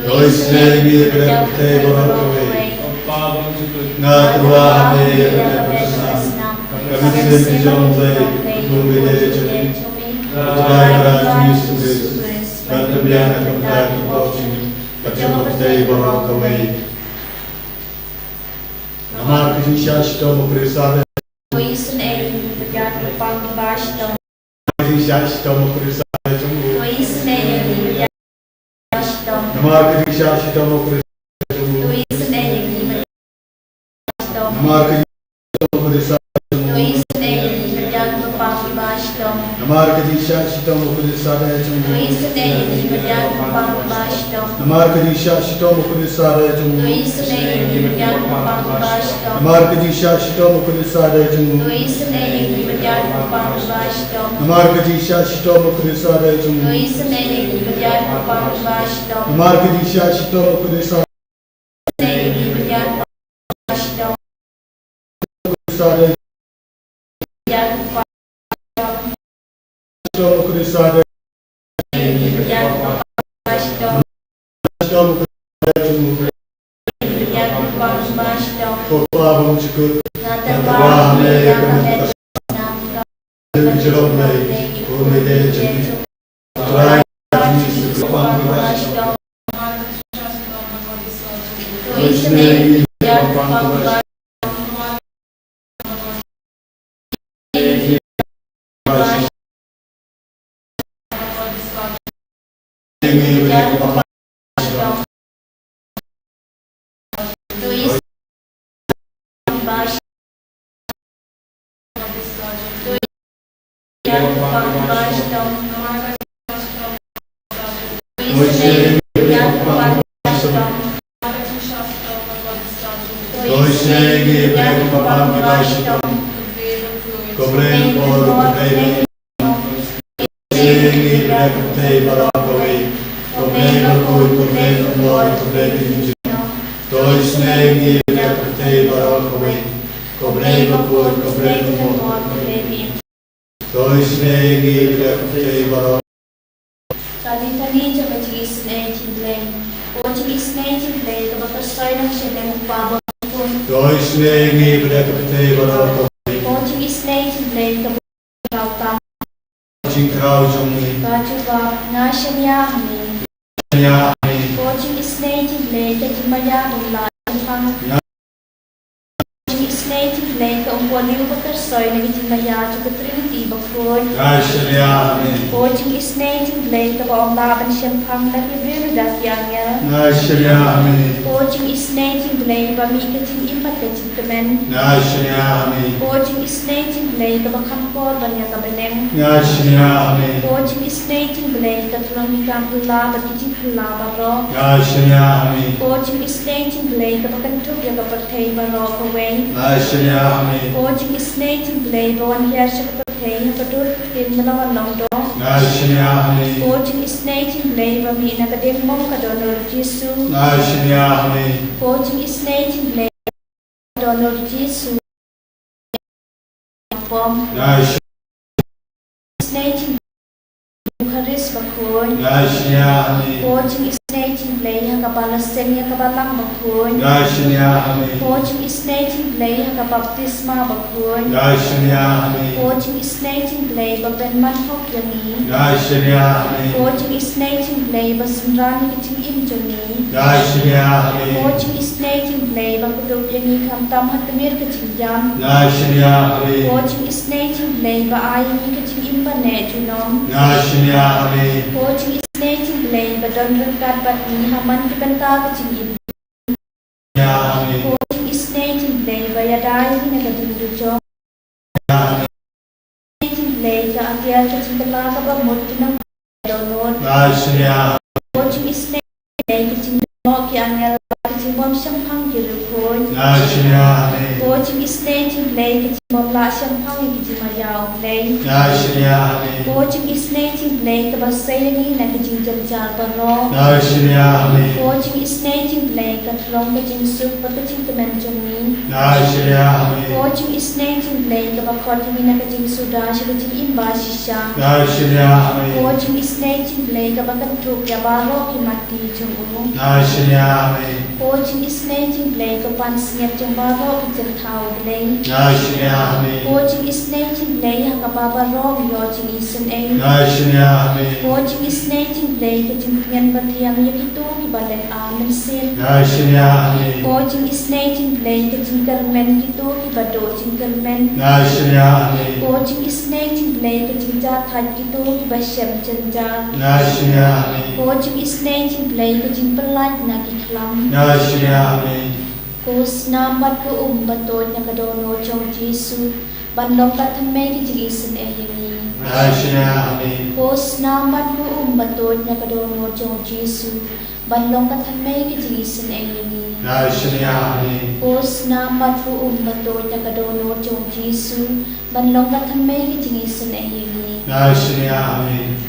Dois negros, Ngatua ame yakapasam. Kami sendiri jombai bumi dejumi. Jai Rajmi Sudis. Berkebiang kepada kau. Kacau petai bawa kawai. Nama Krisya Shtom Krisada. Poison egg berjatuh pang bastom. Krisya Shtom Krisada jumbo. Poison egg bastom. Nama Krisya Shtom Krisada jumbo. Poison egg bastom. Nama Krisya Shtom Krisada jumbo. Poison egg berjatuh pang bastom. Nama Krisya Shtom Krisada jumbo. Poison egg berjatuh pang bastom. Nama Krisya Shtom Krisada jumbo. Poison egg berjatuh pang bastom. Nama Krisya Shtom Krisada jumbo. Poison egg berjatuh pang bastom. Nama Krisya Shtom Krisada jumbo. Poison egg berjatuh pang bastom. Nama Krisya Shtom Krisada Egg berjatuh bastom. Krisada Berjatuh pang Shtom Krisada egg berjatuh bastom. Shtom Krisada jumbo. Berjatuh pang bastom. Kopabam Chikut. Natawah yang Jombai bumi dejumi. Jai Rajmi Sudis. Tadi coba cik snake cimleng, oh cik snake cimleng, coba tersoy nak cimleng pabon pun. Oh cik snake cimleng, coba lautan. Baju bab nasional ni. Oh cik snake cimleng, cik maya bulan pang. Cik snake cimleng, keumpuan ni coba tersoy nak cik maya coba terima bakun. Oh cik snake cimleng, coba om laban siampang lagi beri dah siangnya. Oh cik snake cimleng, bami kecil impat kecil temen. Oh cik snake cimleng, coba kampor banyak kebeneng. Oh cik snake cimleng, ketulang mikam pula berkicik pula baro. Oh cik snake cimleng, coba kentuk ya kepertai baro kawai. Oh cik snake cimleng, bawan hiar sekepertai betul tim melawan longdo. Oh cik snake cimleng, bami nak kedeng mom kadonor Yesu. Oh cik snake cimleng, kadonor Yesu. Pom. Snake cimleng, Eucharis bakun. Oh cik snake cimleng, yang kepala sen yang kebalang bakun. Oh cik snake cimleng, yang kebaptisma bakun. Oh cik snake cimleng, baben manhok yang ni. Oh cik snake cimleng, basenrani kecil imjoni. Oh cik snake cimleng, bakuduk yang ni kamtam hatemir kecil jam. Oh cik snake cimleng, baayi kecil imbane junom. Oh cik snake cimleng, badon berkat bat ni haman kebenta kecil im. Oh cik snake cimleng, bayadai ni negatif jujong. Cimleng, ke akhir kecil telah kebamut kinam donor. Oh cik snake cimleng, kecil mok yang ngel kecil mom syampang kirukun. Oh cik snake cimleng, kecil mom la syampang kecil mayau pleng. Watching is native blake ba sayani na kijing jamjar baro. Amen. Watching is native blake at long kijing soup but kijing temenjumi. Amen. Watching is native blake ba kortimi na kijing suda shikijing imba shisha. Amen. Watching is native blake ba kantuk ya baro kimati jungu. Amen. Watching is native blake pan sniap jung baro kijing tau blake. Amen. Watching is native blake hanga baba ro watching is an a. Amen. Watching is native blake kijing pian batiang yakitu ibadat amen sin. Amen. Watching is native blake kijing karmen kitu ibado jing karmen. Amen. Watching is native blake kijing jathat kitu ibashem janja. Amen. Watching is native blake kijing pelat na kiklam. Amen. Kus nambat ko batod na kadono chong Jesu bandong katamay kijing isin ayami. Amen. Kus nambat ko batod na kadono chong Jesu bandong katamay kijing isin ayami. Amen. Kus nambat ko batod na kadono chong Jesu bandong katamay kijing isin ayami. Amen.